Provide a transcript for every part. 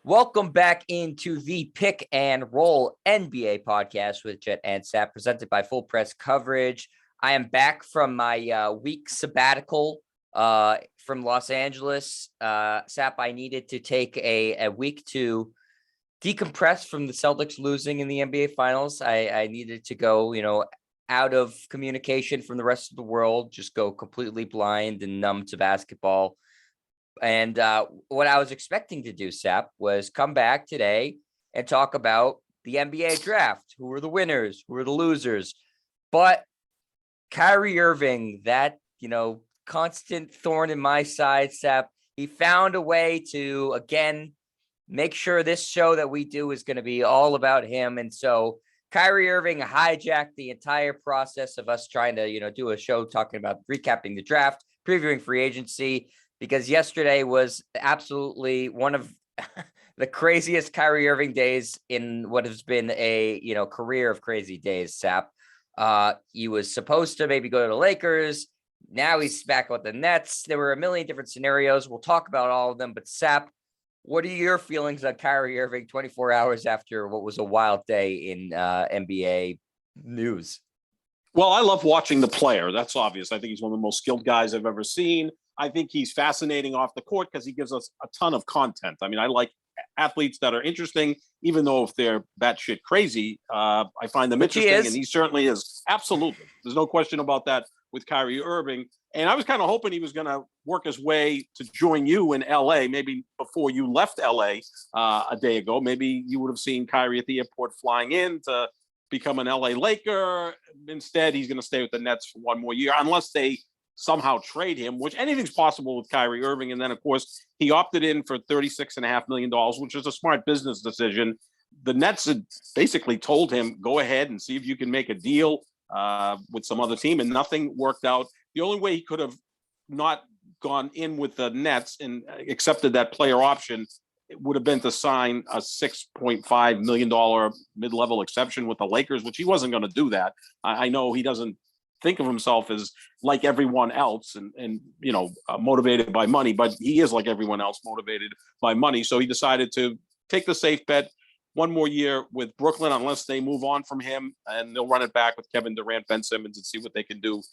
Welcome back into the Pick and Roll NBA podcast with Jet and Sap, presented by Full Press Coverage. I am back from my week sabbatical from Los Angeles. Sap, I needed to take a week to decompress from the Celtics losing in the NBA Finals. I needed to go, out of communication from the rest of the world, just go completely blind and numb to basketball. And what I was expecting to do, Sap, was come back today and talk about the NBA draft. Who are the winners? Who are the losers? But Kyrie Irving, that, constant thorn in my side, Sap, he found a way to, again, make sure this show that we do is going to be all about him. And so Kyrie Irving hijacked the entire process of us trying to, do a show talking about recapping the draft, previewing free agency, because yesterday was absolutely one of the craziest Kyrie Irving days in what has been a, career of crazy days, Sap. He was supposed to maybe go to the Lakers. Now he's back with the Nets. There were a million different scenarios. We'll talk about all of them. But Sap, what are your feelings on Kyrie Irving 24 hours after what was a wild day in NBA news? Well, I love watching the player. That's obvious. I think he's one of the most skilled guys I've ever seen. I think he's fascinating off the court because he gives us a ton of content. I mean, I like athletes that are interesting, even though if they're batshit crazy, I find them interesting. And he certainly is. Absolutely. There's no question about that with Kyrie Irving. And I was kind of hoping he was going to work his way to join you in LA, maybe before you left LA a day ago. Maybe you would have seen Kyrie at the airport flying in to become an LA Laker. Instead, he's going to stay with the Nets for one more year, unless they somehow trade him, which anything's possible with Kyrie Irving. And then, of course, he opted in for $36.5 million, which is a smart business decision. The Nets had basically told him, go ahead and see if you can make a deal with some other team, and nothing worked out. The only way he could have not gone in with the Nets and accepted that player option would have been to sign a $6.5 million mid-level exception with the Lakers, which he wasn't going to do that. I know he doesn't think of himself as like everyone else and motivated by money, but he is like everyone else motivated by money. So he decided to take the safe bet, one more year with Brooklyn, unless they move on from him, and they'll run it back with Kevin Durant, Ben Simmons, and see what they can do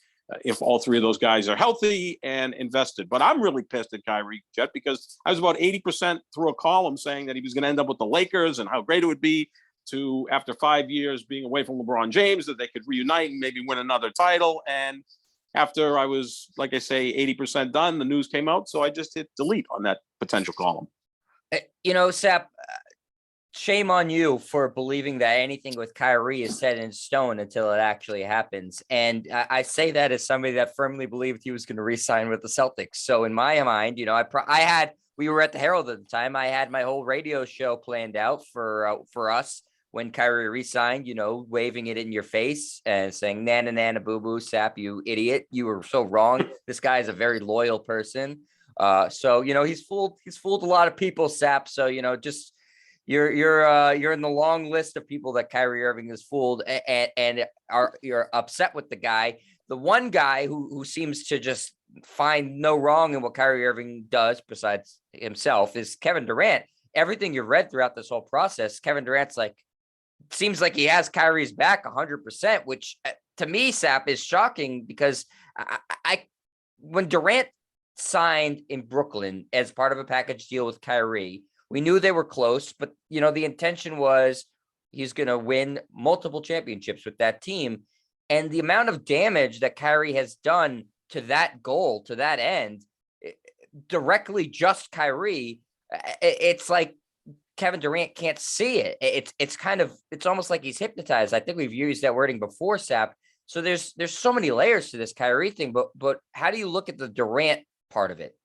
if all three of those guys are healthy and invested. But I'm really pissed at Kyrie, Jet, because I was about 80% through a column saying that he was going to end up with the Lakers and how great it would be to, after 5 years being away from LeBron James, that they could reunite and maybe win another title. And after I was, like I say, 80% done, the news came out. So I just hit delete on that potential column. Sap, shame on you for believing that anything with Kyrie is set in stone until it actually happens. And I say that as somebody that firmly believed he was going to re-sign with the Celtics. So in my mind, we were at the Herald at the time. I had my whole radio show planned out for us when Kyrie re-signed, waving it in your face and saying, nana, nana, boo-boo, Sap, you idiot. You were so wrong. This guy is a very loyal person. So he's fooled a lot of people, Sap. So, just you're in the long list of people that Kyrie Irving has fooled and you're upset with the guy. The one guy who seems to just find no wrong in what Kyrie Irving does besides himself is Kevin Durant. Everything you've read throughout this whole process, Kevin Durant's seems like he has Kyrie's back 100%, which to me, Sap, is shocking because when Durant signed in Brooklyn as part of a package deal with Kyrie, we knew they were close, but the intention was he's going to win multiple championships with that team. And the amount of damage that Kyrie has done to that goal, to that end, directly just Kyrie, it's like Kevin Durant can't see it. It's almost like he's hypnotized. I think we've used that wording before, Sap. So there's so many layers to this Kyrie thing, but how do you look at the Durant part of it?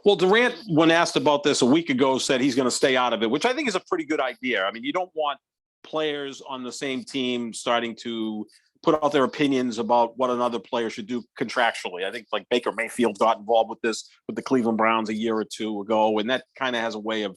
Well, Durant, when asked about this a week ago, said he's going to stay out of it, which I think is a pretty good idea. I mean, you don't want players on the same team starting to put out their opinions about what another player should do contractually. I think like Baker Mayfield got involved with this with the Cleveland Browns a year or two ago, and that kind of has a way of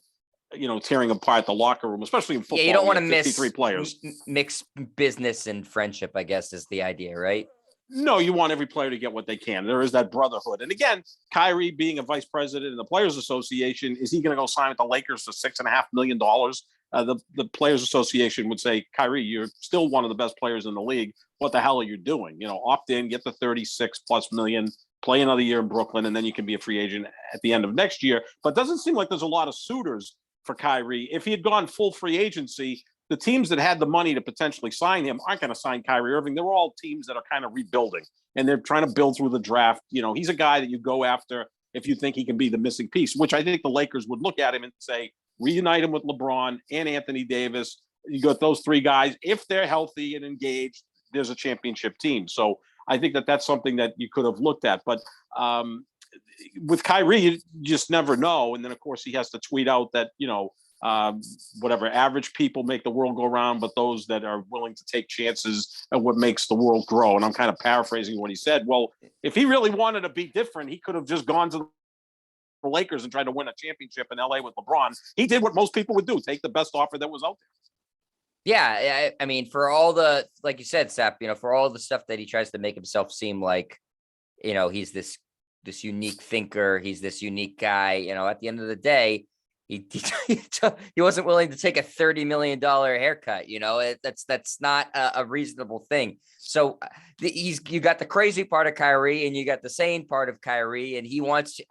tearing apart the locker room, especially in football. Yeah, you don't want to mix business and friendship, I guess, is the idea, right? No, you want every player to get what they can. There is that brotherhood. And again, Kyrie being a vice president in the Players Association, is he going to go sign with the Lakers for $6.5 million? The Players Association would say, Kyrie, you're still one of the best players in the league. What the hell are you doing? Opt in, get the 36+ million, play another year in Brooklyn, and then you can be a free agent at the end of next year. But it doesn't seem like there's a lot of suitors for Kyrie. If he had gone full free agency, the teams that had the money to potentially sign him aren't going to sign Kyrie Irving. They're all teams that are kind of rebuilding, and they're trying to build through the draft. He's a guy that you go after if you think he can be the missing piece, which I think the Lakers would look at him and say, reunite him with LeBron and Anthony Davis. You got those three guys. If they're healthy and engaged, there's a championship team. So I think that that's something that you could have looked at. But with Kyrie, you just never know. And then, of course, he has to tweet out that, whatever, average people make the world go round, but those that are willing to take chances are what makes the world grow. And I'm kind of paraphrasing what he said. Well, if he really wanted to be different, he could have just gone to the Lakers and tried to win a championship in LA with LeBron. He did what most people would do, take the best offer that was out there. Yeah, I mean, for all the, like you said, Sap, for all the stuff that he tries to make himself seem like, he's this unique thinker, he's this unique guy. At the end of the day, he wasn't willing to take a $30 million haircut. That's not a reasonable thing. So you got the crazy part of Kyrie, and you got the sane part of Kyrie, and he wants to.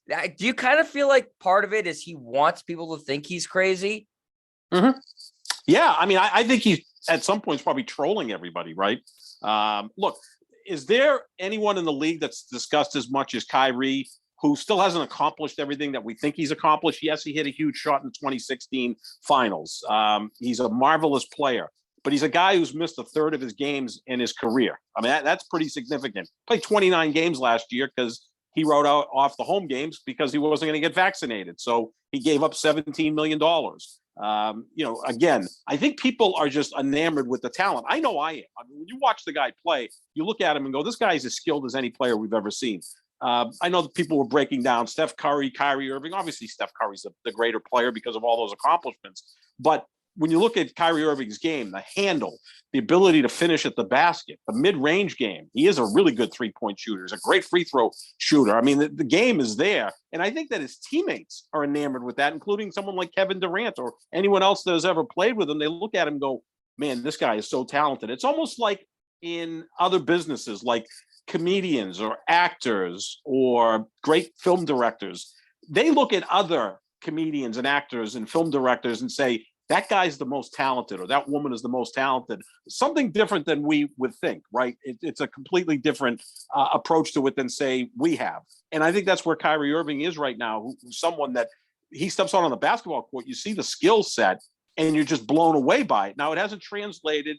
Do you kind of feel like part of it is he wants people to think he's crazy? Mm-hmm. Yeah, I mean, I think he's at some points probably trolling everybody, right? Look, is there anyone in the league that's discussed as much as Kyrie, who still hasn't accomplished everything that we think he's accomplished? Yes, he hit a huge shot in the 2016 finals. He's a marvelous player, but he's a guy who's missed a third of his games in his career. I mean, that's pretty significant. Played 29 games last year because he wrote out off the home games because he wasn't going to get vaccinated. So he gave up $17 million. Again, I think people are just enamored with the talent. I know I am. I mean, when you watch the guy play, you look at him and go, this guy is as skilled as any player we've ever seen. I know that people were breaking down Steph Curry, Kyrie Irving. Obviously, Steph Curry's the greater player because of all those accomplishments. But when you look at Kyrie Irving's game, the handle, the ability to finish at the basket, the mid-range game, he is a really good three-point shooter. He's a great free throw shooter. I mean, the game is there. And I think that his teammates are enamored with that, including someone like Kevin Durant or anyone else that has ever played with him. They look at him and go, man, this guy is so talented. It's almost like in other businesses, like comedians or actors or great film directors. They look at other comedians and actors and film directors and say, that guy's the most talented, or that woman is the most talented. Something different than we would think, right? It's a completely different approach to it than, say, we have. And I think that's where Kyrie Irving is right now, who's someone that he steps on the basketball court. You see the skill set, and you're just blown away by it. Now, it hasn't translated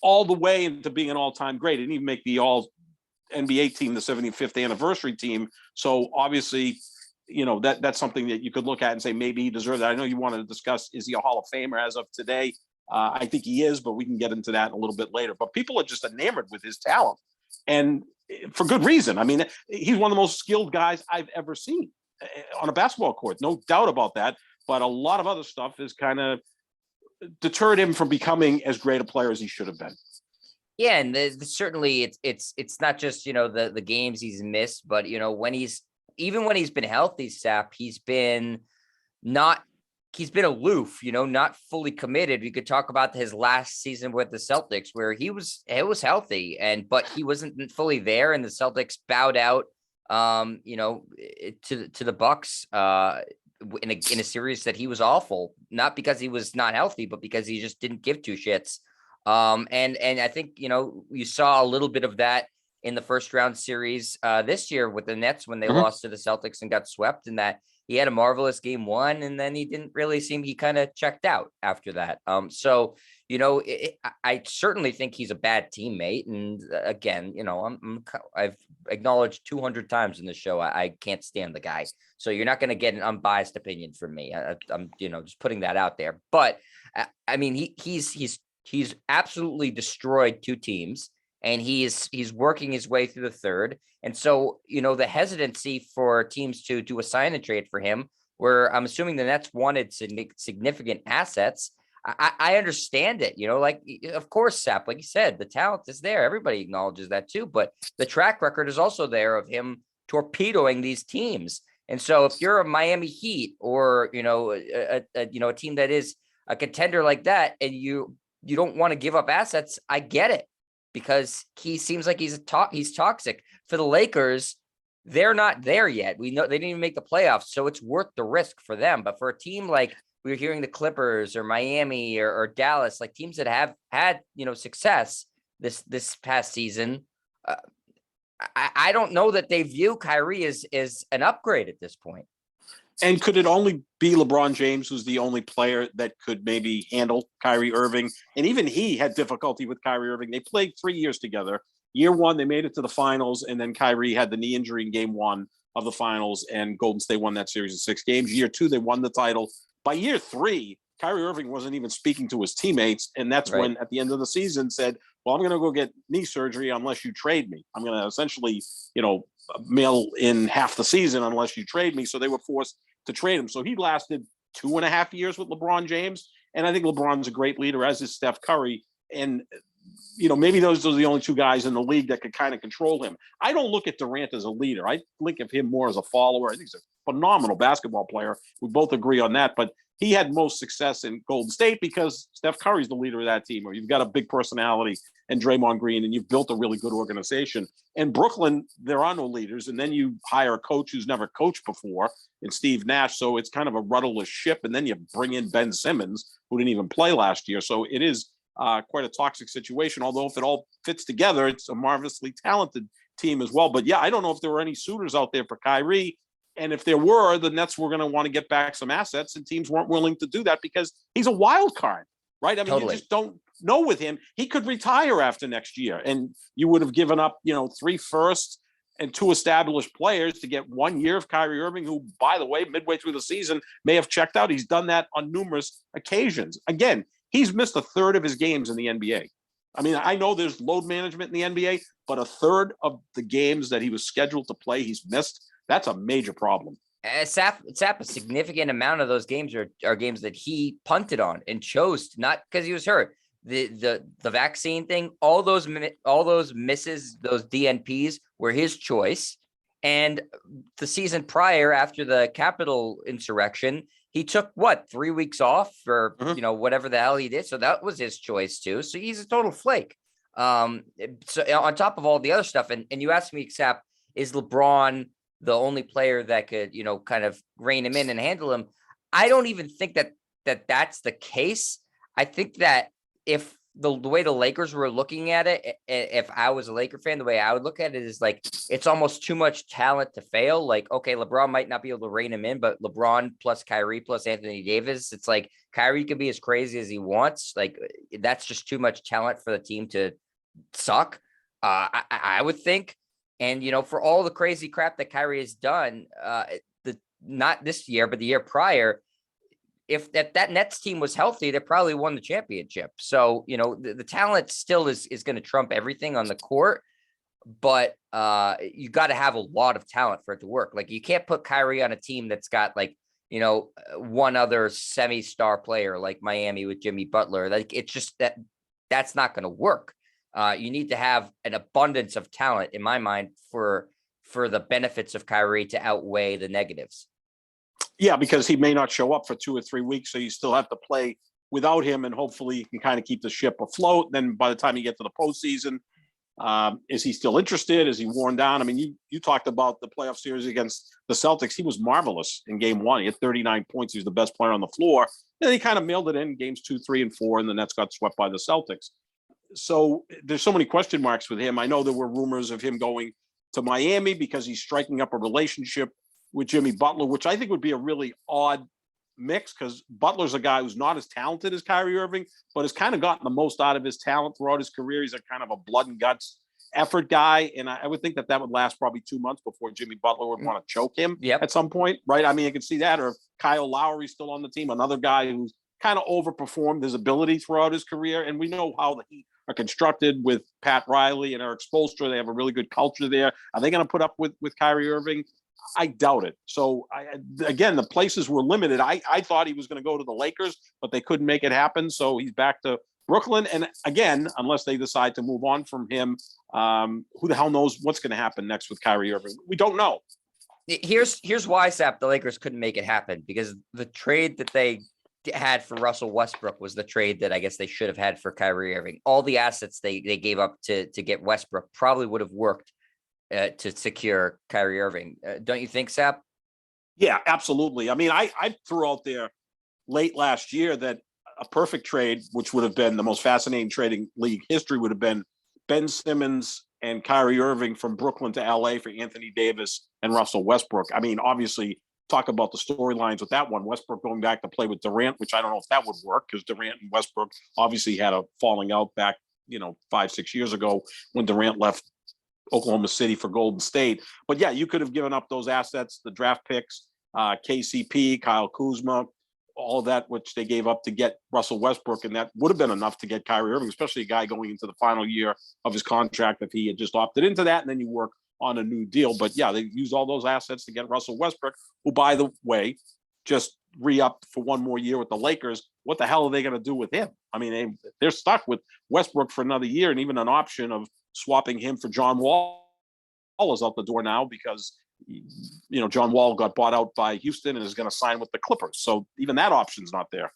all the way into being an all-time great. It didn't even make the all-NBA team, the 75th anniversary team. So, obviously, that's something that you could look at and say maybe he deserves that. I know you wanted to discuss, is he a Hall of Famer as of today? I think he is, but we can get into that a little bit later. But people are just enamored with his talent, and for good reason. I mean, he's one of the most skilled guys I've ever seen on a basketball court, no doubt about that. But a lot of other stuff has kind of deterred him from becoming as great a player as he should have been. Yeah, and certainly it's not just the games he's missed, but when he's been healthy, Sap, he's been aloof, not fully committed. We could talk about his last season with the Celtics, where it was healthy, but he wasn't fully there, and the Celtics bowed out, to the Bucks, in a series that he was awful, not because he was not healthy, but because he just didn't give two shits. And I think you saw a little bit of that in the first round series this year with the Nets when they lost to the Celtics and got swept, and that he had a marvelous game one, and then he didn't really he kind of checked out after that. So, I certainly think he's a bad teammate. And again, I've acknowledged 200 times in the show, I can't stand the guy. So you're not going to get an unbiased opinion from me. I'm just putting that out there. But I mean, he's absolutely destroyed two teams, and he's working his way through the third. And so, the hesitancy for teams to assign a trade for him, where I'm assuming the Nets wanted significant assets. I understand it, like, of course, Sap, like you said, the talent is there. Everybody acknowledges that too, but the track record is also there of him torpedoing these teams. And so if you're a Miami Heat or, a team that is a contender like that, and you don't want to give up assets, I get it, because he seems like he's toxic. For the Lakers, they're not there yet. We know they didn't even make the playoffs, so it's worth the risk for them. But for a team like we were hearing the Clippers or Miami or Dallas, like teams that have had, success this past season, I don't know that they view Kyrie as an upgrade at this point. And could it only be LeBron James who's the only player that could maybe handle Kyrie Irving? And even he had difficulty with Kyrie Irving. They played 3 years together. Year one, they made it to the finals, and then Kyrie had the knee injury in game one of the finals, and Golden State won that series in 6 games. Year two, they won the title. By year three, Kyrie Irving wasn't even speaking to his teammates, and that's when, at the end of the season, said, well, I'm going to go get knee surgery unless you trade me. I'm going to essentially, mail in half the season unless you trade me. So they were forced to trade him. So he lasted 2.5 years with LeBron James. And I think LeBron's a great leader, as is Steph Curry. And, maybe those are the only 2 guys in the league that could kind of control him. I don't look at Durant as a leader. I think of him more as a follower. I think he's a phenomenal basketball player. We both agree on that. But he had most success in Golden State because Steph Curry's the leader of that team, or you've got a big personality and Draymond Green, and you've built a really good organization. In Brooklyn, there are no leaders. And then you hire a coach who's never coached before in Steve Nash. So it's kind of a rudderless ship. And then you bring in Ben Simmons, who didn't even play last year. So it is quite a toxic situation. Although if it all fits together, it's a marvelously talented team as well. But yeah, I don't know if there were any suitors out there for Kyrie. And if there were, the Nets were going to want to get back some assets, and teams weren't willing to do that because he's a wild card, right? I mean, You just don't know with him. He could retire after next year, and you would have given up, 3 firsts and 2 established players to get 1 year of Kyrie Irving, who, by the way, midway through the season may have checked out. He's done that on numerous occasions. Again, he's missed a third of his games in the NBA. I mean, I know there's load management in the NBA, but a third of the games that he was scheduled to play, he's missed. That's a major problem. Sap, a significant amount of those games are games that he punted on and chose, not because he was hurt. The vaccine thing, all those misses, those DNPs were his choice. And the season prior, after the Capitol insurrection, he took 3 weeks off for whatever the hell he did. So that was his choice too. So he's a total flake. So on top of all the other stuff, and you asked me, Sap, is LeBron the only player that could, kind of rein him in and handle him? I don't even think that's the case. I think that if the way the Lakers were looking at it, if I was a Laker fan, the way I would look at it is like, it's almost too much talent to fail. Like, okay, LeBron might not be able to rein him in, but LeBron plus Kyrie plus Anthony Davis, it's like Kyrie could be as crazy as he wants. Like, that's just too much talent for the team to suck. I would think. And, for all the crazy crap that Kyrie has done, not this year, but the year prior, if that Nets team was healthy, they probably won the championship. So, the talent still is going to trump everything on the court, but you got to have a lot of talent for it to work. Like, you can't put Kyrie on a team that's got one other semi-star player like Miami with Jimmy Butler. Like, it's just that's not going to work. You need to have an abundance of talent, in my mind, for the benefits of Kyrie to outweigh the negatives. Yeah, because he may not show up for 2 or 3 weeks, so you still have to play without him, and hopefully you can kind of keep the ship afloat. Then by the time you get to the postseason, is he still interested? Is he worn down? I mean, you talked about the playoff series against the Celtics. He was marvelous in game 1. He had 39 points. He was the best player on the floor. And he kind of mailed it in games 2, 3, and 4, and the Nets got swept by the Celtics. So there's so many question marks with him. I know there were rumors of him going to Miami because he's striking up a relationship with Jimmy Butler, which I think would be a really odd mix, because Butler's a guy who's not as talented as Kyrie Irving, but has kind of gotten the most out of his talent throughout his career. He's a kind of a blood and guts effort guy. And I would think that would last probably 2 months before Jimmy Butler would want to choke him at some point, right? I mean, you can see that. Or if Kyle Lowry's still on the team, another guy who's kind of overperformed his ability throughout his career. And we know how the Heat are constructed with Pat Riley and Eric Spoelstra. They have a really good culture there. Are they going to put up with Kyrie Irving? I doubt it. So again, the places were limited. I thought he was going to go to the Lakers, but they couldn't make it happen. So he's back to Brooklyn. And again, unless they decide to move on from him, who the hell knows what's going to happen next with Kyrie Irving? We don't know. Here's why, Sap, the Lakers couldn't make it happen, because the trade that they had for Russell Westbrook was the trade that I guess they should have had for Kyrie Irving. All the assets they gave up to get Westbrook probably would have worked to secure Kyrie Irving. Don't you think, Sap? Yeah, absolutely. I mean, I threw out there late last year that a perfect trade, which would have been the most fascinating trading league history, would have been Ben Simmons and Kyrie Irving from Brooklyn to LA for Anthony Davis and Russell Westbrook. I mean, obviously, talk about the storylines with that one. Westbrook going back to play with Durant, which I don't know if that would work, because Durant and Westbrook obviously had a falling out back, 5-6 years ago when Durant left Oklahoma City for Golden State. But yeah, you could have given up those assets, the draft picks, KCP, Kyle Kuzma, all of that, which they gave up to get Russell Westbrook. And that would have been enough to get Kyrie Irving, especially a guy going into the final year of his contract if he had just opted into that. And then you work on a new deal. But yeah, they used all those assets to get Russell Westbrook, who, by the way, just re-upped for one more year with the Lakers. What the hell are they going to do with him? I mean, they're stuck with Westbrook for another year, and even an option of swapping him for John Wall is out the door now, because John Wall got bought out by Houston and is going to sign with the Clippers. So even that option's not there.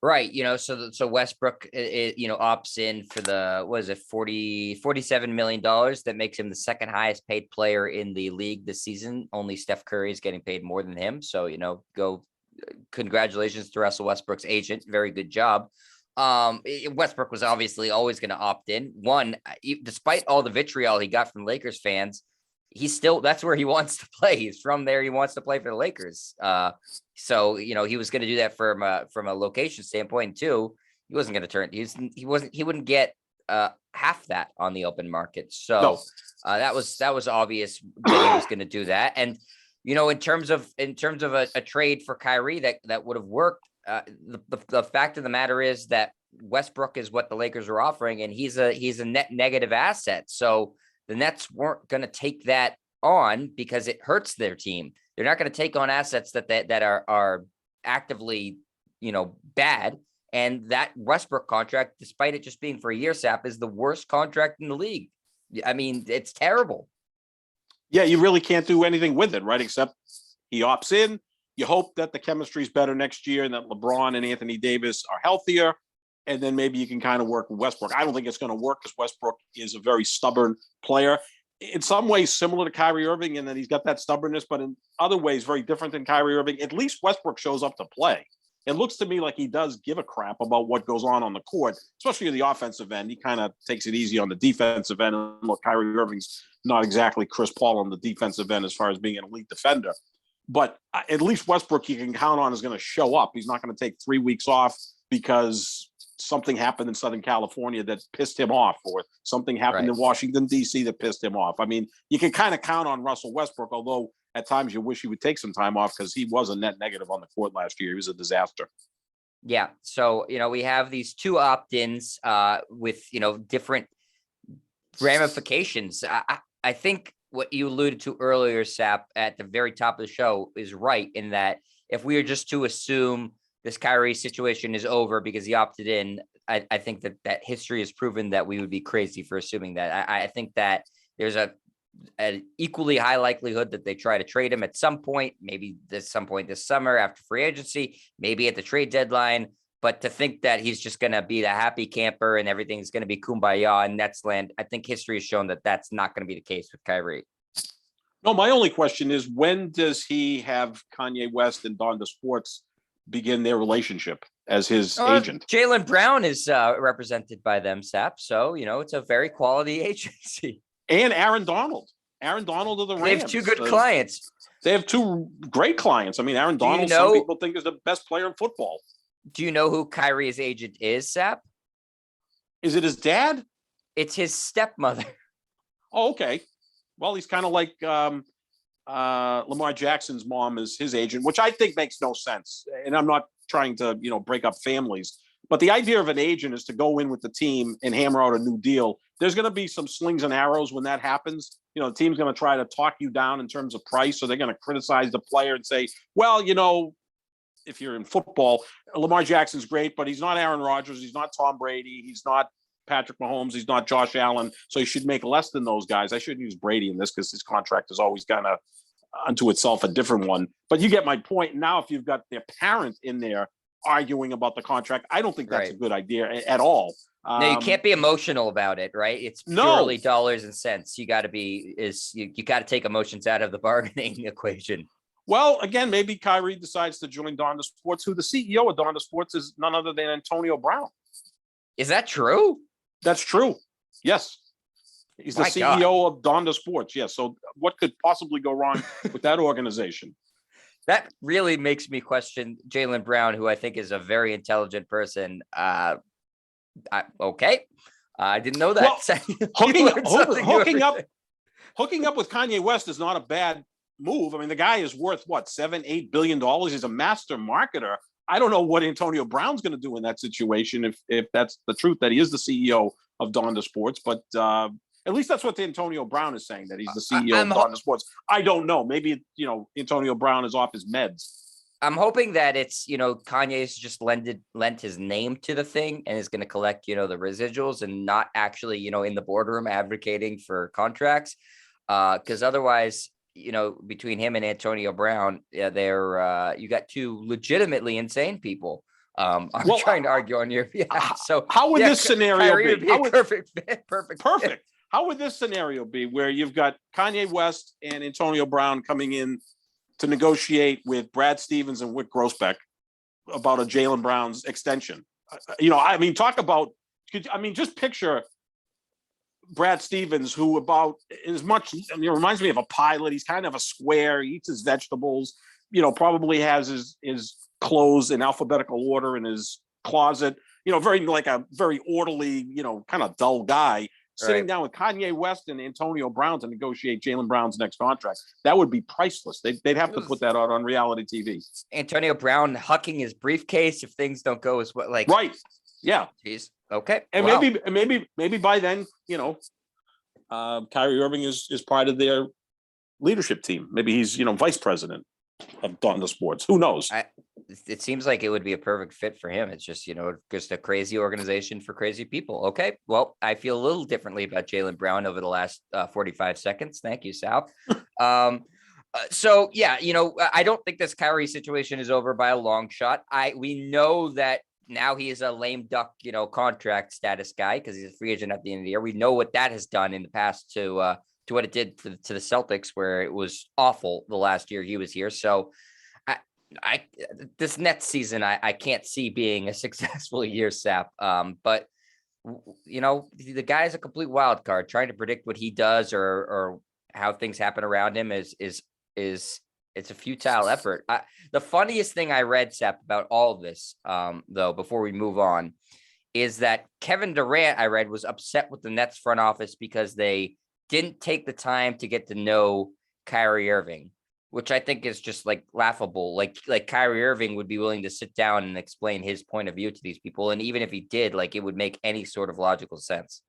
Right. So Westbrook, opts in for the, what is it, $47 million. That makes him the second highest paid player in the league this season. Only Steph Curry is getting paid more than him. So, congratulations to Russell Westbrook's agent. Very good job. Westbrook was obviously always going to opt in. Despite all the vitriol he got from Lakers fans, that's where he wants to play. He's from there. He wants to play for the Lakers. So he was going to do that from a location standpoint too. He wasn't going to turn. He wouldn't get half that on the open market. So no. That was obvious that he was going to do that. And in terms of a trade for Kyrie that would have worked. The fact of the matter is that Westbrook is what the Lakers are offering, and he's a net negative asset. So the Nets weren't going to take that on because it hurts their team. They're not going to take on assets that are actively, bad. And that Westbrook contract, despite it just being for a year, Sap, is the worst contract in the league. I mean, it's terrible. Yeah, you really can't do anything with it, right? Except he opts in. You hope that the chemistry is better next year and that LeBron and Anthony Davis are healthier. And then maybe you can kind of work with Westbrook. I don't think it's going to work because Westbrook is a very stubborn player. In some ways, similar to Kyrie Irving, in that he's got that stubbornness, but in other ways, very different than Kyrie Irving. At least Westbrook shows up to play. It looks to me like he does give a crap about what goes on the court, especially in the offensive end. He kind of takes it easy on the defensive end. And look, Kyrie Irving's not exactly Chris Paul on the defensive end as far as being an elite defender. But at least Westbrook, you can count on, is going to show up. He's not going to take 3 weeks off because something happened in Southern California that pissed him off, or something happened in Washington, D.C. that pissed him off. I mean, you can kind of count on Russell Westbrook, although at times you wish he would take some time off because he was a net negative on the court last year. He was a disaster. Yeah. So, we have these two opt-ins with, different ramifications. I think what you alluded to earlier, Sap, at the very top of the show is right, in that if we are just to assume this Kyrie situation is over because he opted in, I think that history has proven that we would be crazy for assuming that. I think that there's an equally high likelihood that they try to trade him at some point, maybe this summer after free agency, maybe at the trade deadline. But to think that he's just going to be the happy camper and everything's going to be kumbaya in Nets land, I think history has shown that that's not going to be the case with Kyrie. No, my only question is, when does he have Kanye West and Donda Sports begin their relationship as his agent? Jaylen Brown is represented by them, Sap. So, it's a very quality agency. And Aaron Donald of the Rams. They have two good clients. They have two great clients. I mean, Aaron Donald, some people think is the best player in football. Do you know who Kyrie's agent is, Sap? Is it his dad? It's his stepmother. Oh, okay. Well, he's kind of like Lamar Jackson's mom is his agent, which I think makes no sense. And I'm not trying to, break up families, But the idea of an agent is to go in with the team and hammer out a new deal. There's going to be some slings and arrows when that happens. You know, the team's going to try to talk you down in terms of price. So they're going to criticize the player and say, well, you know, if you're in football, Lamar Jackson's great, but he's not Aaron Rodgers. He's not Tom Brady. He's not Patrick Mahomes. He's not Josh Allen. So he should make less than those guys. I shouldn't use Brady in this because his contract is always kind of unto itself a different one. But you get my point. Now, if you've got their parent in there arguing about the contract, I don't think that's a good idea at all. No, you can't be emotional about it, right? It's purely dollars and cents. You got to you got to take emotions out of the bargaining equation. Well, again, maybe Kyrie decides to join Donda Sports, who the CEO of Donda Sports is none other than Antonio Brown. Is that true? That's true. Yes. He's the CEO of Donda Sports. Yes. So what could possibly go wrong with that organization? That really makes me question Jaylen Brown, who I think is a very intelligent person. Okay. I didn't know that. Well, hooking up with Kanye West is not a bad move. I mean, the guy is worth what, $7-8 billion. He's a master marketer. I don't know what Antonio Brown's going to do in that situation if that's the truth, that he is the CEO of Donda Sports. But at least that's what Antonio Brown is saying, that he's the CEO of Donda Sports. I don't know. Maybe, you know, Antonio Brown is off his meds. I'm hoping that it's, you know, Kanye's just lent his name to the thing and is going to collect, you know, the residuals and not actually, you know, in the boardroom advocating for contracts. Because otherwise, you know, between him and Antonio Brown, they're you got two legitimately insane people. I'm trying to argue on your behalf. So how would this scenario be? Perfect. How would this scenario be where you've got Kanye West and Antonio Brown coming in to negotiate with Brad Stevens and Wick Grossbeck about a Jaylen Brown's extension? You know, I mean, just picture Brad Stevens, who reminds me of a pilot. He's kind of a square, he eats his vegetables, you know, probably has his clothes in alphabetical order in his closet, you know, very orderly, you know, kind of dull guy. Sitting down with Kanye West and Antonio Brown to negotiate Jaylen Brown's next contract. That would be priceless. They'd have to put that out on reality TV. Antonio Brown hucking his briefcase if things don't go as well. Like, right. Yeah. Jeez. Okay. And maybe by then, you know, Kyrie Irving is part of their leadership team. Maybe he's, you know, vice president of Donda Sports. Who knows? It seems like it would be a perfect fit for him. It's just, you know, just a crazy organization for crazy people. Okay. Well, I feel a little differently about Jaylen Brown over the last 45 seconds. Thank you, Sal. So yeah, you know, I don't think this Kyrie situation is over by a long shot. We know that now he is a lame duck, you know, contract status guy because he's a free agent at the end of the year. We know what that has done in the past to what it did to the Celtics, where it was awful the last year he was here. So this next season, I can't see being a successful year, Sap. But you know, the guy is a complete wild card. Trying to predict what he does or how things happen around him is it's a futile effort. The funniest thing I read, Sap, about all of this, though, before we move on, is that Kevin Durant, I read, was upset with the Nets front office because they didn't take the time to get to know Kyrie Irving, which I think is just like laughable. Like Kyrie Irving would be willing to sit down and explain his point of view to these people. And even if he did, like, it would make any sort of logical sense.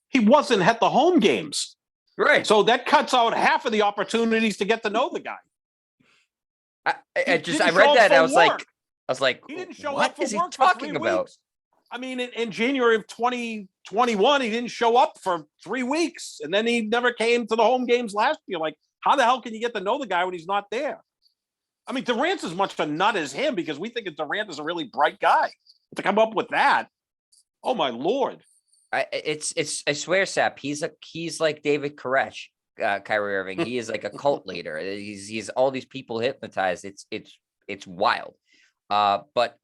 He wasn't at the home games. Right. So that cuts out half of the opportunities to get to know the guy. I read that. I was like, he didn't show what up for is he work talking for 3 about? weeks. I mean, in January of 2021, he didn't show up for 3 weeks. And then he never came to the home games last year. Like, how the hell can you get to know the guy when he's not there? I mean, Durant's as much a nut as him because we think that Durant is a really bright guy. To come up with that, oh my Lord. I swear, Sap, he's like David Koresh, Kyrie Irving. He is like a cult leader. He's all these people hypnotized. It's wild. But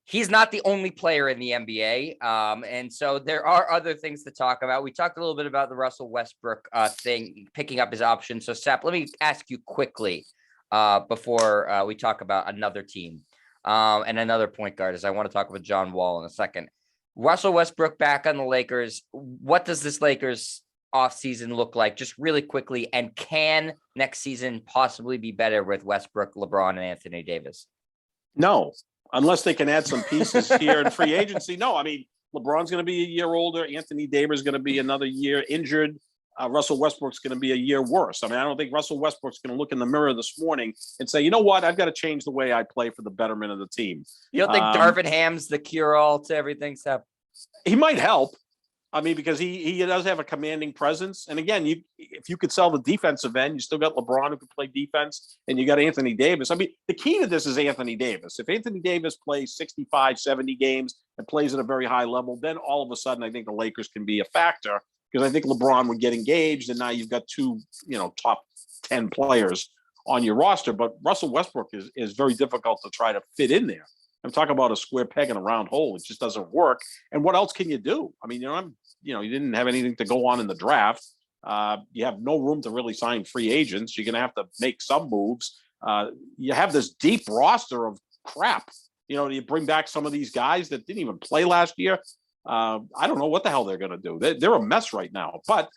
he's not the only player in the NBA. And so there are other things to talk about. We talked a little bit about the Russell Westbrook thing, picking up his option. So, Sap, let me ask you quickly before we talk about another team and another point guard, as I want to talk about John Wall in a second. Russell Westbrook back on the Lakers. What does this Lakers offseason look like? Just really quickly. And can next season possibly be better with Westbrook, LeBron, and Anthony Davis? No. unless they can add some pieces here in free agency. No, I mean, LeBron's going to be a year older. Anthony Davis is going to be another year injured. Russell Westbrook's going to be a year worse. I mean, I don't think Russell Westbrook's going to look in the mirror this morning and say, you know what, I've got to change the way I play for the betterment of the team. You don't think Darvin Ham's the cure-all to everything, Seth? He might help. I mean, because he does have a commanding presence. And again, if you could sell the defensive end, you still got LeBron who can play defense, and you got Anthony Davis. I mean, the key to this is Anthony Davis. If Anthony Davis plays 65, 70 games and plays at a very high level, then all of a sudden I think the Lakers can be a factor, because I think LeBron would get engaged, and now you've got two, top 10 players on your roster. But Russell Westbrook is very difficult to try to fit in there. I'm talking about a square peg in a round hole. It just doesn't work. And what else can you do? I mean, you didn't have anything to go on in the draft. You have no room to really sign free agents. You're going to have to make some moves. You have this deep roster of crap. You bring back some of these guys that didn't even play last year. I don't know what the hell they're going to do. They're a mess right now. But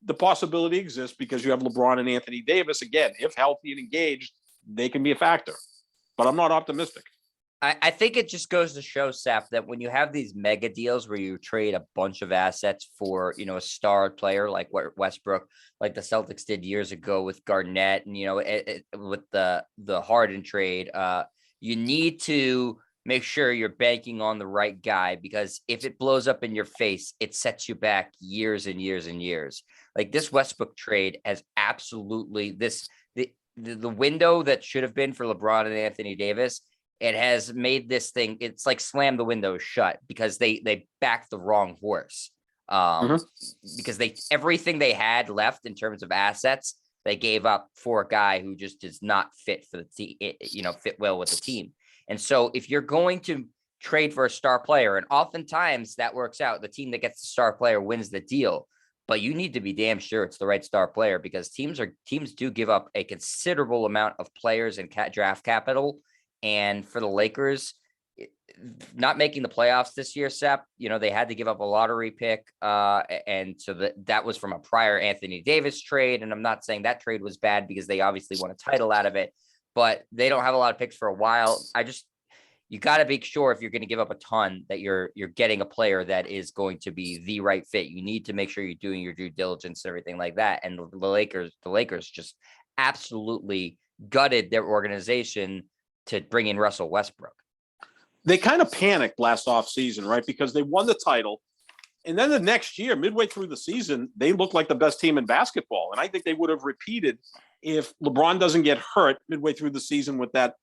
the possibility exists because you have LeBron and Anthony Davis. Again, if healthy and engaged, they can be a factor. But I'm not optimistic. I think it just goes to show, Sap, that when you have these mega deals where you trade a bunch of assets for, a star player like what Westbrook, like the Celtics did years ago with Garnett, and, with the Harden trade, you need to make sure you're banking on the right guy, because if it blows up in your face, it sets you back years and years and years. Like this Westbrook trade has absolutely the window that should have been for LeBron and Anthony Davis. It has made this thing, it's like slam the window shut, because they backed the wrong horse. Because everything they had left in terms of assets, they gave up for a guy who just does not fit for the team, fit well with the team. And so if you're going to trade for a star player, and oftentimes that works out, the team that gets the star player wins the deal, but you need to be damn sure it's the right star player, because teams do give up a considerable amount of players and draft capital. And for the Lakers, not making the playoffs this year, Sep, they had to give up a lottery pick. And so that was from a prior Anthony Davis trade. And I'm not saying that trade was bad, because they obviously won a title out of it, but they don't have a lot of picks for a while. You got to be sure, if you're going to give up a ton, that you're getting a player that is going to be the right fit. You need to make sure you're doing your due diligence and everything like that. And the Lakers just absolutely gutted their organization to bring in Russell Westbrook. They kind of panicked last offseason, right? Because they won the title. And then the next year, midway through the season, they looked like the best team in basketball. And I think they would have repeated if LeBron doesn't get hurt midway through the season with that,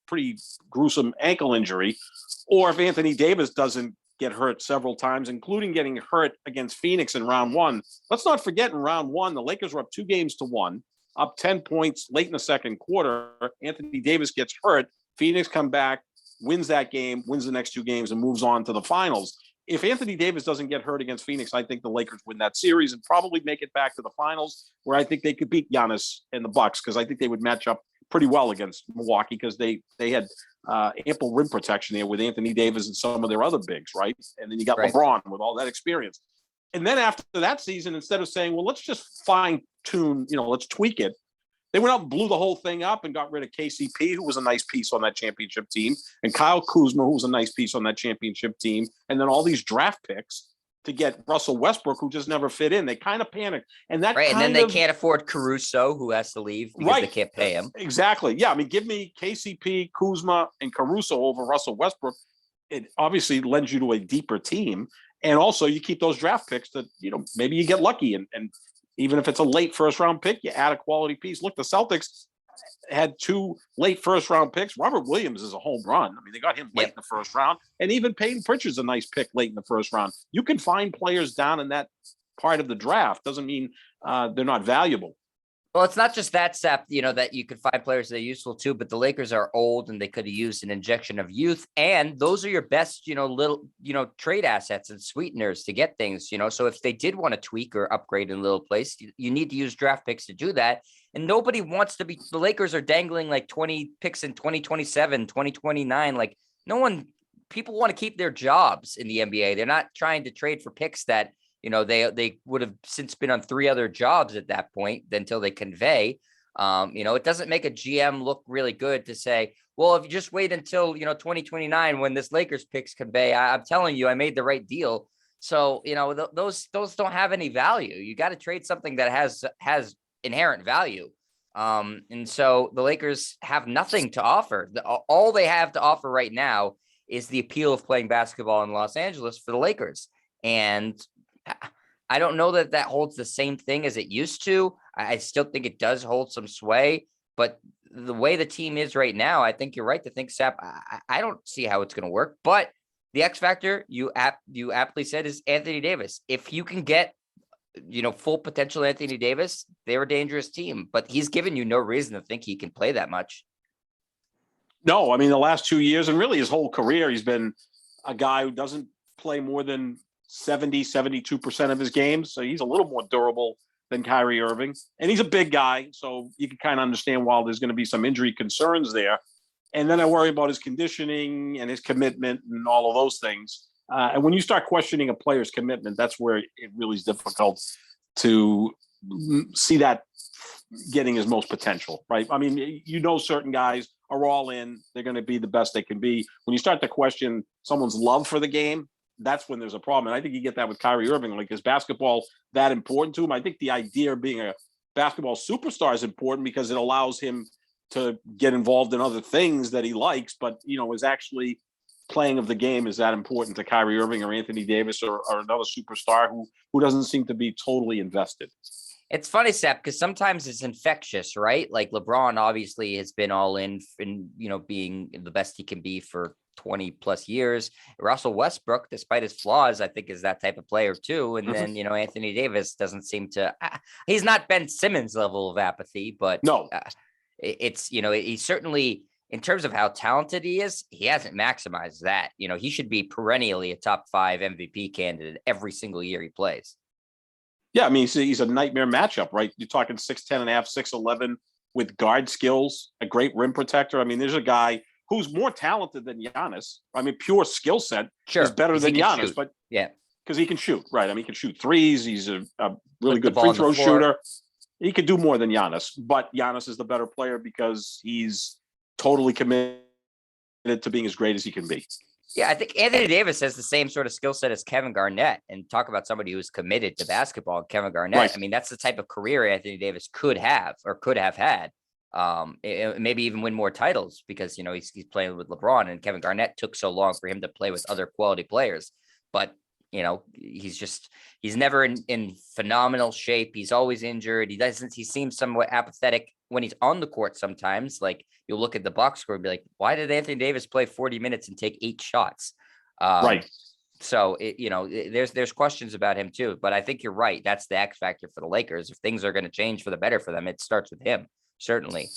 pretty gruesome ankle injury, or if Anthony Davis doesn't get hurt several times, including getting hurt against Phoenix in round one. Let's not forget, in round one, the Lakers were up 2-1, up 10 points late in the second quarter. Anthony Davis gets hurt. Phoenix come back, wins that game, wins the next two games, and moves on to the finals. If Anthony Davis doesn't get hurt against Phoenix, I think the Lakers win that series and probably make it back to the finals, where I think they could beat Giannis and the Bucks, because I think they would match up pretty well against Milwaukee, because they had ample rim protection there with Anthony Davis and some of their other bigs, right? And then you got LeBron with all that experience. And then after that season, instead of saying, well, let's just fine tune, let's tweak it, they went out and blew the whole thing up and got rid of KCP, who was a nice piece on that championship team, and Kyle Kuzma, who was a nice piece on that championship team, and then all these draft picks to get Russell Westbrook, who just never fit in. They kind of panicked. And that and then they can't afford Caruso, who has to leave because they can't pay him. Exactly. Yeah, I mean, give me KCP, Kuzma, and Caruso over Russell Westbrook. It obviously lends you to a deeper team. And also you keep those draft picks that, maybe you get lucky. And even if it's a late first round pick, you add a quality piece. Look, the Celtics had 2 late first round picks. Robert Williams is a home run. I mean, they got him late in the first round. And even Peyton Pritchard's a nice pick late in the first round. You can find players down in that part of the draft. Doesn't mean they're not valuable. Well, it's not just that, Sep, that you could find players that are useful too, but the Lakers are old and they could have used an injection of youth. And those are your best, little, trade assets and sweeteners to get things, So if they did want to tweak or upgrade in a little place, you need to use draft picks to do that. And nobody wants to be, the Lakers are dangling like 20 picks in 2027, 2029. Like people want to keep their jobs in the NBA. They're not trying to trade for picks that, they would have since been on 3 other jobs at that point until they convey. It doesn't make a GM look really good to say, well, if you just wait until, 2029 when this Lakers picks convey, I'm telling you, I made the right deal. So, those don't have any value. You got to trade something that has inherent value. And so the Lakers have nothing to offer. All they have to offer right now is the appeal of playing basketball in Los Angeles for the Lakers. And I don't know that holds the same thing as it used to. I still think it does hold some sway, but the way the team is right now, I think you're right to think, Sap, I don't see how it's going to work. But the X factor you aptly said is Anthony Davis. If you can get, full potential Anthony Davis, they're a dangerous team, but he's given you no reason to think he can play that much. No, I mean, the last 2 years and really his whole career, he's been a guy who doesn't play more than 72% of his games. So he's a little more durable than Kyrie Irving. And he's a big guy, so you can kind of understand why there's going to be some injury concerns there. And then I worry about his conditioning and his commitment and all of those things. And when you start questioning a player's commitment, that's where it really is difficult to see that getting his most potential, right? I mean, certain guys are all in. They're going to be the best they can be. When you start to question someone's love for the game, that's when there's a problem. And I think you get that with Kyrie Irving. Like, is basketball that important to him? I think the idea of being a basketball superstar is important because it allows him to get involved in other things that he likes, but, is actually playing of the game, is that important to Kyrie Irving or Anthony Davis or another superstar who doesn't seem to be totally invested? It's funny, Sep, because sometimes it's infectious, right? Like LeBron obviously has been all in, being the best he can be for 20 plus years. Russell Westbrook, despite his flaws, I think is that type of player too. And then, Anthony Davis doesn't seem to, he's not Ben Simmons level of apathy, but no, it's, he certainly, in terms of how talented he is, he hasn't maximized that. He should be perennially a top 5 MVP candidate every single year he plays. Yeah, I mean, he's a nightmare matchup, right? You're talking 6'10 and a half, 6'11 with guard skills, a great rim protector. I mean, there's a guy who's more talented than Giannis. I mean, pure skill set is better than Giannis, but yeah, because he can shoot, right? I mean, he can shoot threes. He's a really good free throw shooter. He could do more than Giannis, but Giannis is the better player because he's totally committed to being as great as he can be. Yeah, I think Anthony Davis has the same sort of skill set as Kevin Garnett, and talk about somebody who's committed to basketball. Kevin Garnett, right. I mean, that's the type of career Anthony Davis could have had. Maybe even win more titles because, he's playing with LeBron, and Kevin Garnett took so long for him to play with other quality players. But, he's never in phenomenal shape. He's always injured. He seems somewhat apathetic when he's on the court sometimes. Like, you'll look at the box score and be like, why did Anthony Davis play 40 minutes and take 8 shots? Right. So, there's questions about him too, but I think you're right. That's the X factor for the Lakers. If things are going to change for the better for them, it starts with him. Certainly.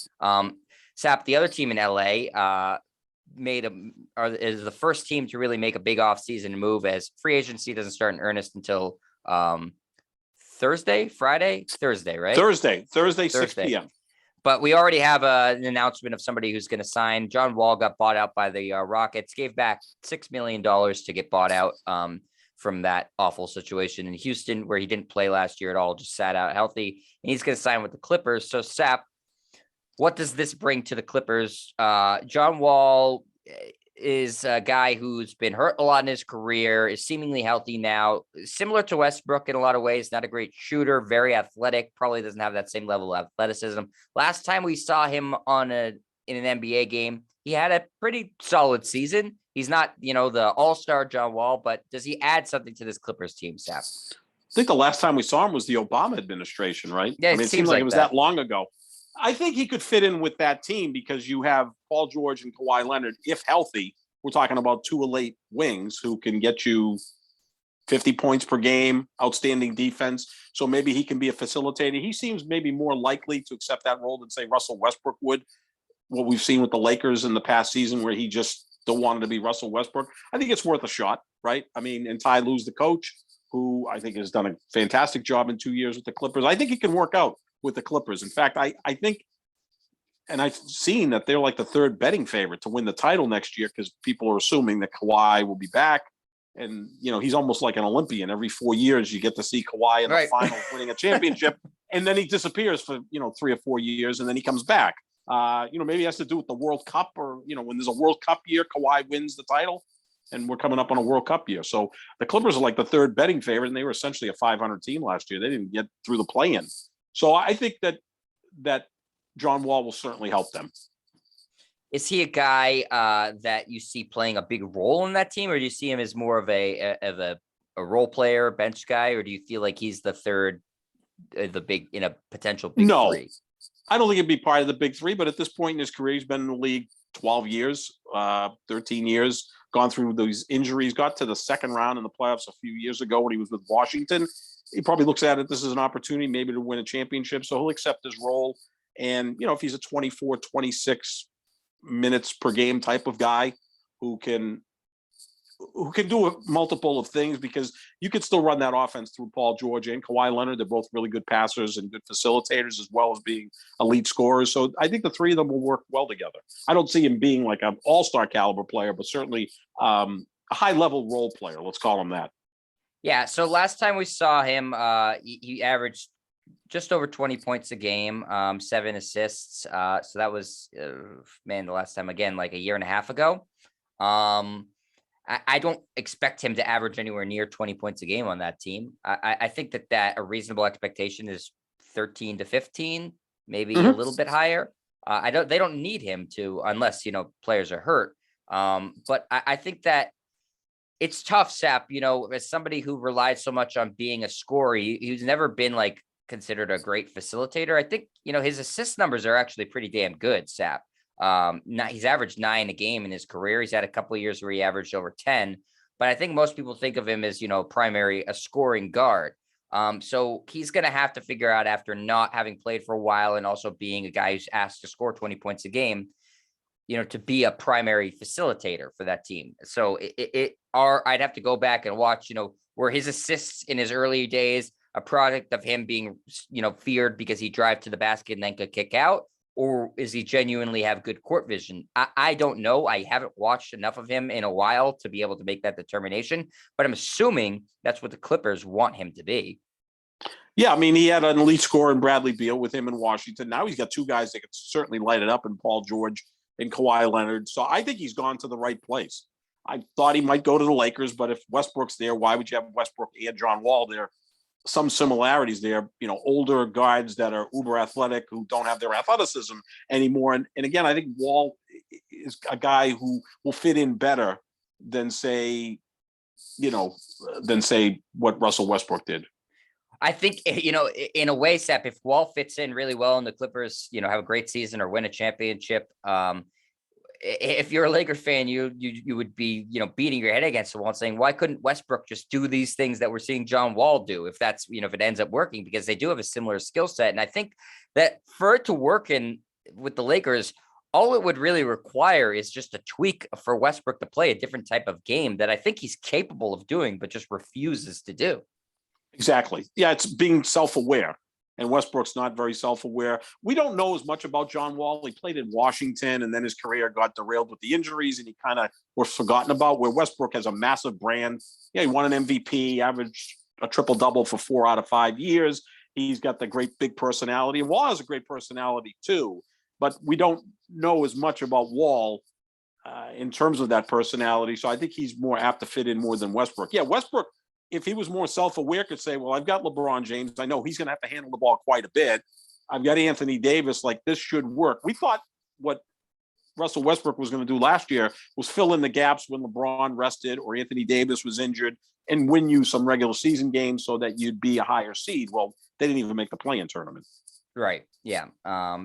Sap, the other team in LA, is the first team to really make a big offseason move, as free agency doesn't start in earnest until Thursday, right? Thursday, 6 p.m. But we already have an announcement of somebody who's going to sign. John Wall got bought out by the Rockets, gave back $6 million to get bought out from that awful situation in Houston, where he didn't play last year at all, just sat out healthy. And he's going to sign with the Clippers. So, Sap, what does this bring to the Clippers? John Wall is a guy who's been hurt a lot in his career, is seemingly healthy now, similar to Westbrook in a lot of ways, not a great shooter, very athletic, probably doesn't have that same level of athleticism. Last time we saw him in an NBA game, he had a pretty solid season. He's not, the all-star John Wall, but does he add something to this Clippers team, Sap? I think the last time we saw him was the Obama administration, right? Yeah, I mean, it seems like it was that long ago. I think he could fit in with that team because you have Paul George and Kawhi Leonard, if healthy. We're talking about 2 elite wings who can get you 50 points per game, outstanding defense. So maybe he can be a facilitator. He seems maybe more likely to accept that role than, say, Russell Westbrook would. What we've seen with the Lakers in the past season, where he just don't want to be Russell Westbrook. I think it's worth a shot, right? I mean, and Ty Lue's the coach, who I think has done a fantastic job in 2 years with the Clippers. I think he can work out with the Clippers. In fact, I think, and I've seen that they're like the 3rd betting favorite to win the title next year because people are assuming that Kawhi will be back. And, he's almost like an Olympian. Every 4 years, you get to see Kawhi in the Right. finals winning a championship. And then he disappears for, 3 or 4 years, and then he comes back. Maybe it has to do with the World Cup, or, when there's a World Cup year, Kawhi wins the title, and we're coming up on a World Cup year. So the Clippers are like the third betting favorite, and they were essentially a 500 team last year. They didn't get through the play-in. So I think that John Wall will certainly help them. Is he a guy that you see playing a big role in that team, or do you see him as more of a role player, bench guy, or do you feel like he's the third, the big in a potential big three? I don't think he'd be part of the big three, but at this point in his career, he's been in the league 12 years, 13 years, gone through those injuries, got to the second round in the playoffs a few years ago when he was with Washington. He probably looks at it, this is an opportunity maybe to win a championship, so he'll accept his role. And, if he's a 24, 26 minutes per game type of guy who can do a multiple of things, because you could still run that offense through Paul George and Kawhi Leonard. They're both really good passers and good facilitators, as well as being elite scorers. So I think the three of them will work well together. I don't see him being like an all-star caliber player, but certainly a high-level role player. Let's call him that. Yeah. So last time we saw him, he averaged just over 20 points a game, 7 assists. So that was, the last time, again, like a year and a half ago. I don't expect him to average anywhere near 20 points a game on that team. I think that a reasonable expectation is 13 to 15, maybe a little bit higher. They don't need him to, unless, players are hurt. But I think that it's tough, Sap, as somebody who relied so much on being a scorer, he's never been like considered a great facilitator. I think, his assist numbers are actually pretty damn good, Sap. He's averaged 9 a game in his career. He's had a couple of years where he averaged over 10, but I think most people think of him as, primary, a scoring guard. So he's going to have to figure out, after not having played for a while and also being a guy who's asked to score 20 points a game, to be a primary facilitator for that team. So I'd have to go back and watch, were his assists in his early days a product of him being, feared because he drive to the basket and then could kick out? Or is he genuinely have good court vision? I don't know. I haven't watched enough of him in a while to be able to make that determination, but I'm assuming that's what the Clippers want him to be. Yeah, I mean, he had an elite scorer in Bradley Beal with him in Washington. Now he's got two guys that could certainly light it up in Paul George and Kawhi Leonard. So I think he's gone to the right place. I thought he might go to the Lakers, but if Westbrook's there, why would you have Westbrook and John Wall there? Some similarities there, older guards that are uber athletic who don't have their athleticism anymore. And again, I think Wall is a guy who will fit in better than say what Russell Westbrook did. I think, in a way, Sep, if Wall fits in really well and the Clippers, have a great season or win a championship, if you're a Laker fan, you would be, beating your head against the wall and saying, why couldn't Westbrook just do these things that we're seeing John Wall do, if that's, if it ends up working, because they do have a similar skill set. And I think that for it to work with the Lakers, all it would really require is just a tweak for Westbrook to play a different type of game that I think he's capable of doing, but just refuses to do. Exactly. Yeah, it's being self-aware. And Westbrook's not very self-aware. We don't know as much about John Wall. He played in Washington, and then his career got derailed with the injuries, and he kind of was forgotten about, where Westbrook has a massive brand. Yeah, he won an MVP, averaged a triple-double for 4 out of 5 years. He's got the great big personality. And Wall has a great personality too, but we don't know as much about Wall in terms of that personality. So I think he's more apt to fit in more than Westbrook. Yeah, Westbrook, if he was more self-aware, could say, well, I've got LeBron James. I know he's going to have to handle the ball quite a bit. I've got Anthony Davis. Like, this should work. We thought what Russell Westbrook was going to do last year was fill in the gaps when LeBron rested or Anthony Davis was injured and win you some regular season games so that you'd be a higher seed. Well, they didn't even make the play-in tournament. Right. Yeah.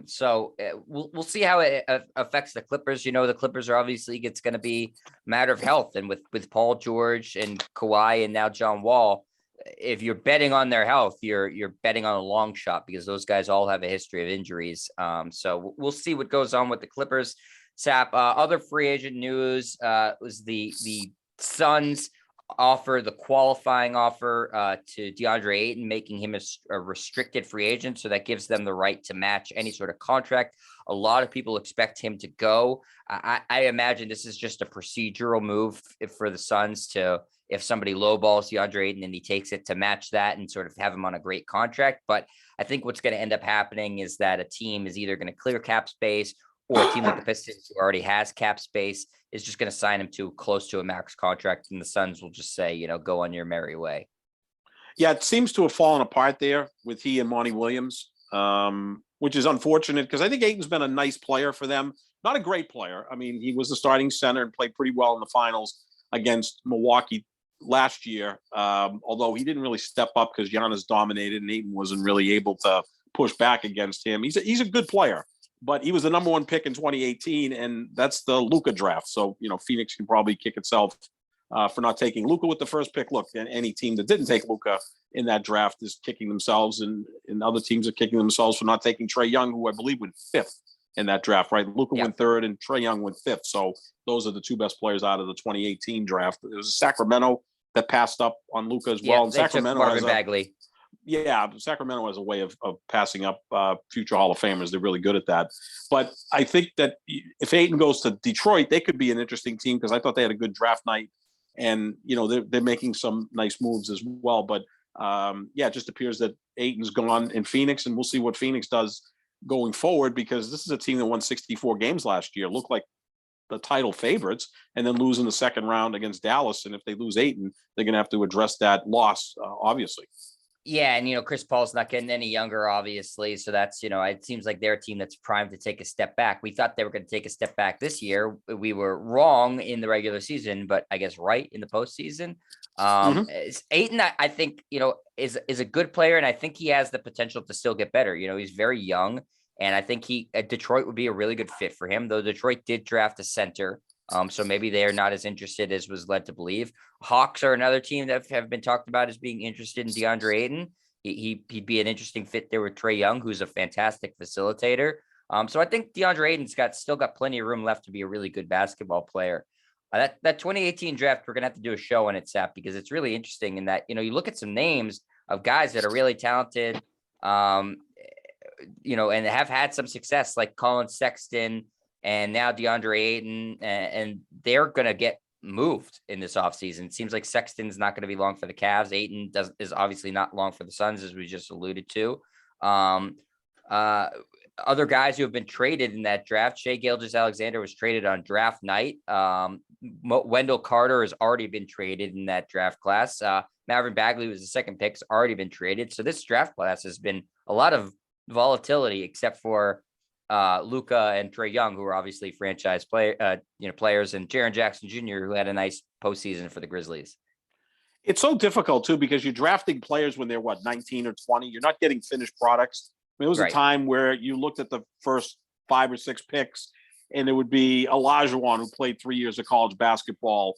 So we'll see how it affects the Clippers. The Clippers are obviously, it's going to be a matter of health, and with Paul George and Kawhi and now John Wall, if you're betting on their health, you're betting on a long shot, because those guys all have a history of injuries. So we'll see what goes on with the Clippers. Sap, other free agent news was the Suns offer, the qualifying offer to DeAndre Ayton, making him a restricted free agent. So that gives them the right to match any sort of contract. A lot of people expect him to go. I imagine this is just a procedural move for the Suns to, if somebody lowballs DeAndre Ayton and he takes it, to match that and sort of have him on a great contract. But I think what's going to end up happening is that a team is either going to clear cap space, or a team like the Pistons, who already has cap space, is just going to sign him to close to a max contract, and the Suns will just say, go on your merry way. Yeah, it seems to have fallen apart there with he and Monty Williams, which is unfortunate because I think Ayton's been a nice player for them. Not a great player. I mean, he was the starting center and played pretty well in the finals against Milwaukee last year, although he didn't really step up because Giannis dominated and Ayton wasn't really able to push back against him. He's a good player. But he was the number one pick in 2018, and that's the Luka draft. So, Phoenix can probably kick itself for not taking Luka with the first pick. Look, any team that didn't take Luka in that draft is kicking themselves, and other teams are kicking themselves for not taking Trae Young, who I believe went fifth in that draft, right? Luka went third, and Trae Young went fifth. So those are the two best players out of the 2018 draft. It was Sacramento that passed up on Luka as well. And they Sacramento took Marvin Bagley. Yeah, Sacramento has a way of passing up future Hall of Famers. They're really good at that. But I think that if Ayton goes to Detroit, they could be an interesting team because I thought they had a good draft night. And, they're making some nice moves as well. But, it just appears that Ayton's gone in Phoenix, and we'll see what Phoenix does going forward, because this is a team that won 64 games last year, looked like the title favorites, and then lose in the second round against Dallas. And if they lose Ayton, they're going to have to address that loss, obviously. Yeah, and Chris Paul's not getting any younger, obviously. So that's, it seems like they're a team that's primed to take a step back. We thought they were going to take a step back this year. We were wrong in the regular season, but I guess right in the postseason. Ayton, I think, is a good player, and I think he has the potential to still get better. He's very young, and I think Detroit would be a really good fit for him, though Detroit did draft a center. So maybe they are not as interested as was led to believe. Hawks are another team that have been talked about as being interested in DeAndre Ayton. He'd be an interesting fit there with Trae Young, who's a fantastic facilitator. So I think DeAndre Ayton's still got plenty of room left to be a really good basketball player. That 2018 draft, we're gonna have to do a show on it, Sap, because it's really interesting in that you look at some names of guys that are really talented, and have had some success, like Colin Sexton. And now DeAndre Ayton, and they're going to get moved in this offseason. It seems like Sexton's not going to be long for the Cavs. Ayton is obviously not long for the Suns, as we just alluded to. Other guys who have been traded in that draft, Shai Gilgeous-Alexander was traded on draft night. Wendell Carter has already been traded in that draft class. Marvin Bagley was the second pick, has already been traded. So this draft class has been a lot of volatility, except for Luka and Trae Young, who are obviously franchise players, and Jaren Jackson Jr., who had a nice postseason for the Grizzlies. It's so difficult too, because you're drafting players when they're 19 or 20. You're not getting finished products. I mean, it was a time where you looked at the first 5 or 6 picks, and it would be Olajuwon, who played 3 years of college basketball.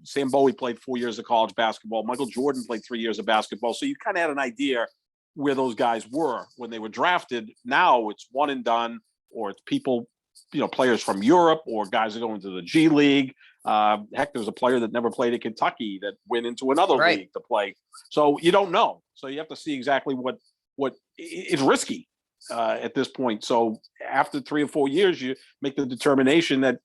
Sam Bowie played 4 years of college basketball. Michael Jordan played 3 years of basketball. So you kind of had an idea where those guys were when they were drafted. Now it's one and done, or it's people, players from Europe, or guys that go into the G League. Heck, there's a player that never played at Kentucky that went into another league to play. So you don't know. So you have to see exactly what it's risky at this point. So after 3 or 4 years, you make the determination that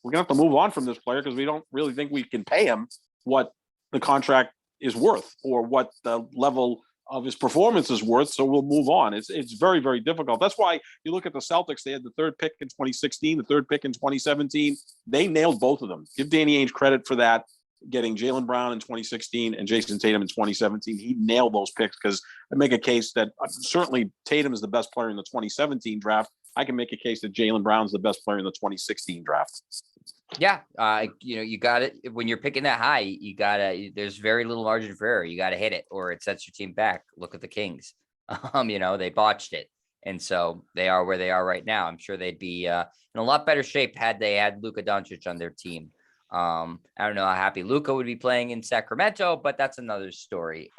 we're gonna have to move on from this player because we don't really think we can pay him what the contract is worth, or what the level of his performance is worth. So we'll move on. It's very, very difficult. That's why you look at the Celtics. They had the 3rd pick in 2016, the 3rd pick in 2017. They nailed both of them. Give Danny Ainge credit for that, getting Jaylen Brown in 2016 and Jason Tatum in 2017. He nailed those picks, because I make a case that certainly Tatum is the best player in the 2017 draft. I can make a case that Jaylen Brown's the best player in the 2016 draft. Yeah. You got it. When you're picking that high, there's very little margin for error. You got to hit it, or it sets your team back. Look at the Kings. They botched it. And so they are where they are right now. I'm sure they'd be in a lot better shape had they had Luka Doncic on their team. I don't know how happy Luka would be playing in Sacramento, but that's another story.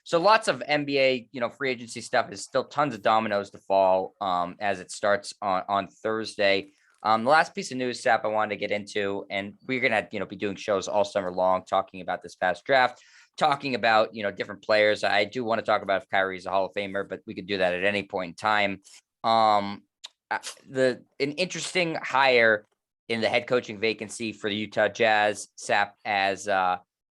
So lots of NBA, free agency stuff. Is still tons of dominoes to fall as it starts on Thursday. The last piece of news, Sap, I wanted to get into, and we're gonna, be doing shows all summer long talking about this past draft, talking about, different players. I do want to talk about if Kyrie's a Hall of Famer, but we could do that at any point in time. An interesting hire in the head coaching vacancy for the Utah Jazz, Sap, as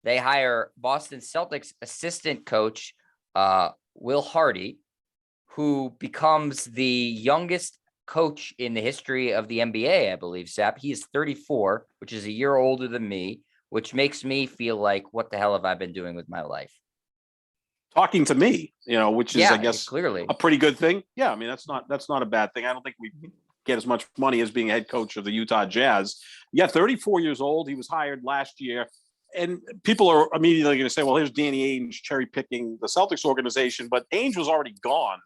they hire Boston Celtics assistant coach Will Hardy, who becomes the youngest coach in the history of the NBA, I believe, Sap. He is 34, which is a year older than me, which makes me feel like, what the hell have I been doing with my life? Talking to me, which is, I guess, clearly a pretty good thing. Yeah, I mean, that's not a bad thing. I don't think we get as much money as being head coach of the Utah Jazz. Yeah, 34 years old. He was hired last year. And people are immediately going to say, well, here's Danny Ainge cherry picking the Celtics organization. But Ainge was already gone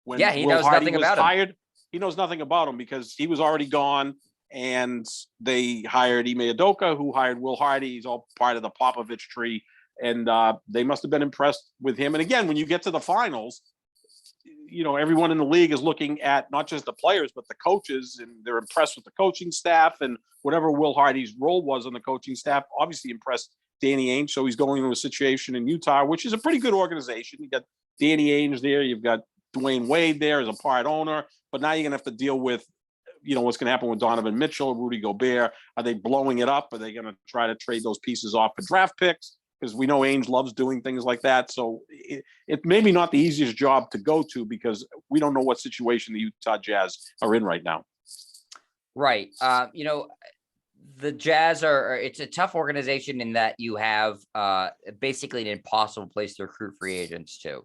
when he Will knows Hardy nothing was about hired. him. He knows nothing about him because he was already gone. And they hired Ime Udoka, who hired Will Hardy. He's all part of the Popovich tree. And they must have been impressed with him. And again, when you get to the finals, everyone in the league is looking at not just the players, but the coaches, and they're impressed with the coaching staff, and whatever Will Hardy's role was on the coaching staff obviously impressed Danny Ainge. So he's going into a situation in Utah, which is a pretty good organization. You got Danny Ainge there. You've got Dwayne Wade there as a part owner, but now you're going to have to deal with, what's going to happen with Donovan Mitchell, Rudy Gobert. Are they blowing it up? Are they going to try to trade those pieces off for draft picks? Because we know Ainge loves doing things like that. So it may be not the easiest job to go to because we don't know what situation the Utah Jazz are in right now. Right. The Jazz it's a tough organization in that you have basically an impossible place to recruit free agents to.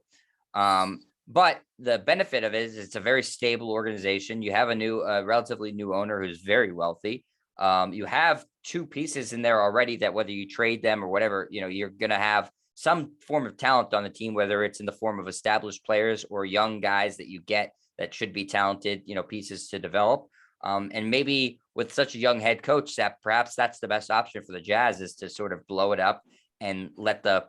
But the benefit of it is it's a very stable organization. You have a relatively new owner who's very wealthy. You have two pieces in there already that whether you trade them or whatever, you're going to have some form of talent on the team, whether it's in the form of established players or young guys that you get that should be talented, pieces to develop. And maybe with such a young head coach, that perhaps that's the best option for the Jazz, is to sort of blow it up and let the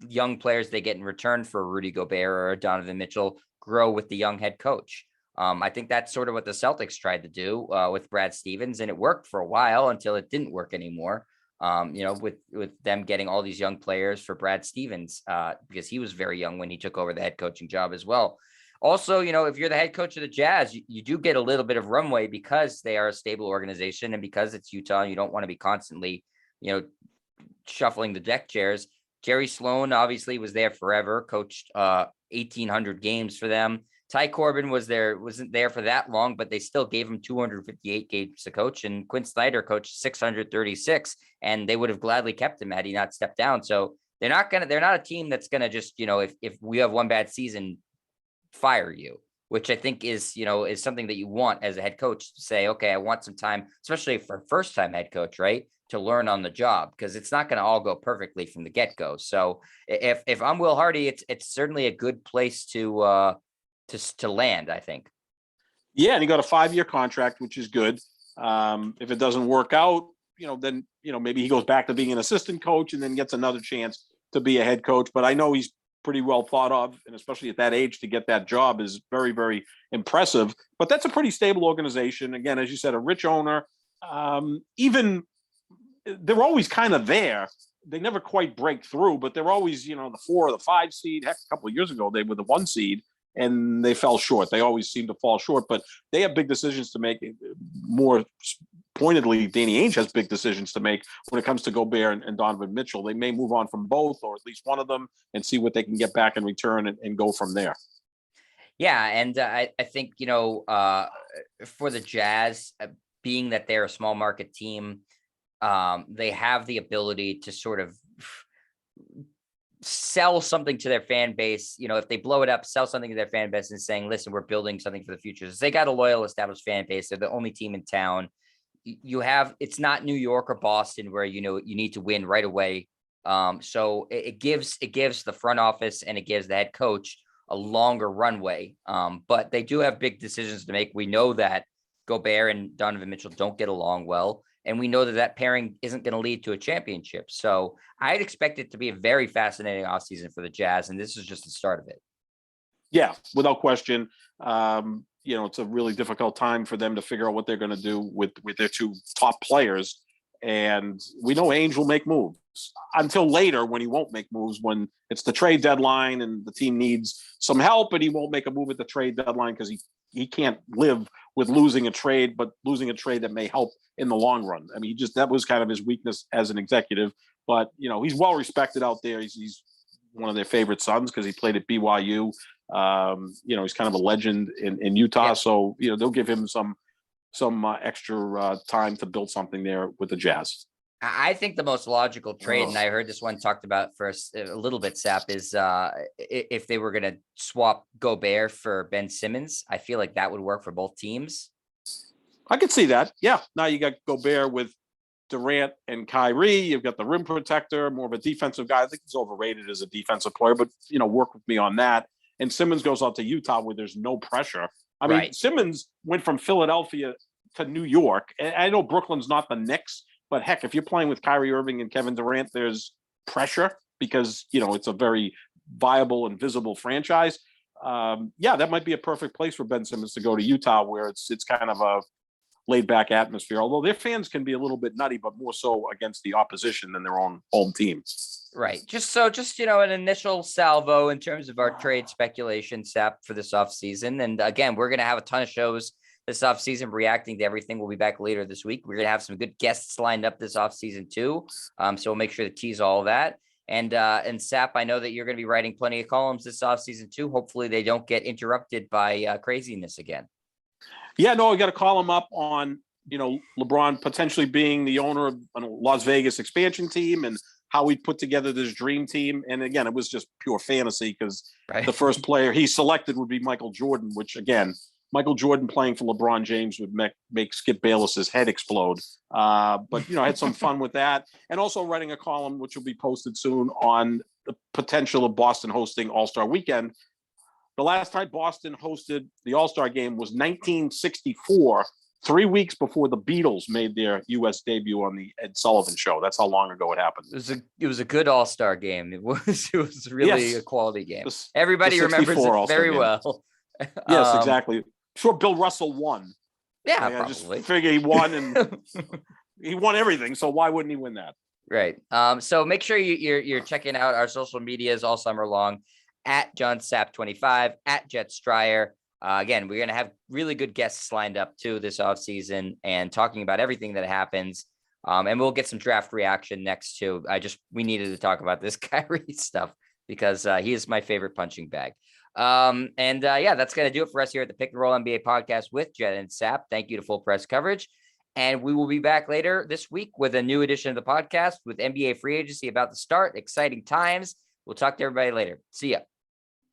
young players they get in return for Rudy Gobert or Donovan Mitchell grow with the young head coach. I think that's sort of what the Celtics tried to do with Brad Stevens, and it worked for a while until it didn't work anymore. With them getting all these young players for Brad Stevens, because he was very young when he took over the head coaching job as well. Also, if you're the head coach of the Jazz, you do get a little bit of runway because they are a stable organization and because it's Utah and you don't want to be constantly, shuffling the deck chairs. Jerry Sloan obviously was there forever, coached 1,800 games for them. Ty Corbin wasn't there for that long, but they still gave him 258 games to coach. And Quinn Snyder coached 636, and they would have gladly kept him had he not stepped down. So they're not a team that's gonna just, if we have one bad season, fire you, which I think is something that you want as a head coach to say, okay, I want some time, especially for first time head coach, right, to learn on the job, because it's not going to all go perfectly from the get go. So if I'm Will Hardy, it's certainly a good place to land, I think. Yeah, and he got a 5-year contract, which is good. If it doesn't work out, then maybe he goes back to being an assistant coach and then gets another chance to be a head coach. But I know he's pretty well thought of, and especially at that age to get that job is very, very impressive. But that's a pretty stable organization. Again, as you said, a rich owner. Even they're always kind of there. They never quite break through, but they're always, the 4 or the 5 seed. Heck, a couple of years ago, they were the 1 seed. And they fell short. They always seem to fall short, but they have big decisions to make. More pointedly, Danny Ainge has big decisions to make when it comes to Gobert and Donovan Mitchell. They may move on from both, or at least one of them, and see what they can get back in return and go from there. Yeah, and I think, for the Jazz, being that they're a small market team, they have the ability to sort of sell something to their fan base. If they blow it up, sell something to their fan base and saying, listen, we're building something for the future. So they got a loyal established fan base. They're the only team in town. It's not New York or Boston where, you need to win right away. So it gives the front office and it gives the head coach a longer runway. But they do have big decisions to make. We know that Gobert and Donovan Mitchell don't get along well. And we know that pairing isn't going to lead to a championship. So I'd expect it to be a very fascinating offseason for the Jazz. And this is just the start of it. Yeah, without question. it's a really difficult time for them to figure out what they're going to do with their two top players. And we know Ainge will make moves until later when he won't make moves when it's the trade deadline and the team needs some help, but he won't make a move at the trade deadline because he can't live with losing a trade, but losing a trade that may help in the long run. I mean, that was kind of his weakness as an executive, but he's well respected out there. He's one of their favorite sons because he played at BYU. He's kind of a legend in Utah. Yeah. So, they'll give him some extra time to build something there with the Jazz. I think the most logical trade, and I heard this one talked about for a little bit, Sap, is if they were going to swap Gobert for Ben Simmons. I feel like that would work for both teams. I could see that. Yeah. Now you got Gobert with Durant and Kyrie. You've got the rim protector, more of a defensive guy. I think he's overrated as a defensive player, but, work with me on that. And Simmons goes out to Utah where there's no pressure. I mean, right. Simmons went from Philadelphia to New York. And I know Brooklyn's not the Knicks, but heck, if you're playing with Kyrie Irving and Kevin Durant, there's pressure because, it's a very viable and visible franchise. That might be a perfect place for Ben Simmons to go to Utah, where it's kind of a laid back atmosphere, although their fans can be a little bit nutty, but more so against the opposition than their own home team. Right. Just an initial salvo in terms of our trade speculation, Sap, for this offseason. And again, we're going to have a ton of shows this offseason reacting to everything. We'll be back later this week. We're going to have some good guests lined up this offseason too. So we'll make sure to tease all of that. And Sap, I know that you're going to be writing plenty of columns this offseason too. Hopefully they don't get interrupted by craziness again. Yeah, no, we got to call him up on, LeBron potentially being the owner of a Las Vegas expansion team and how we put together this dream team. And again, it was just pure fantasy because the first player he selected would be Michael Jordan, which again, Michael Jordan playing for LeBron James would make Skip Bayless's head explode. But, I had some fun with that. And also writing a column, which will be posted soon, on the potential of Boston hosting All-Star Weekend. The last time Boston hosted the All-Star game was 1964, 3 weeks before the Beatles made their U.S. debut on the Ed Sullivan Show. That's how long ago it happened. It was a good All-Star game. It was really a quality game. Everybody remembers it very well. Yes, exactly. Sure, Bill Russell won. Yeah, probably. I just figure he won, and he won everything. So why wouldn't he win that? Right. So make sure you're checking out our social medias all summer long. At John Sapp 25, at Jet Stryer. Again, we're going to have really good guests lined up too this offseason and talking about everything that happens. And we'll get some draft reaction next too. We needed to talk about this Kyrie stuff because he is my favorite punching bag. That's going to do it for us here at the Pick and Roll NBA podcast with Jet and Sapp. Thank you to Full Press Coverage. And we will be back later this week with a new edition of the podcast with NBA free agency about to start. Exciting times. We'll talk to everybody later. See ya.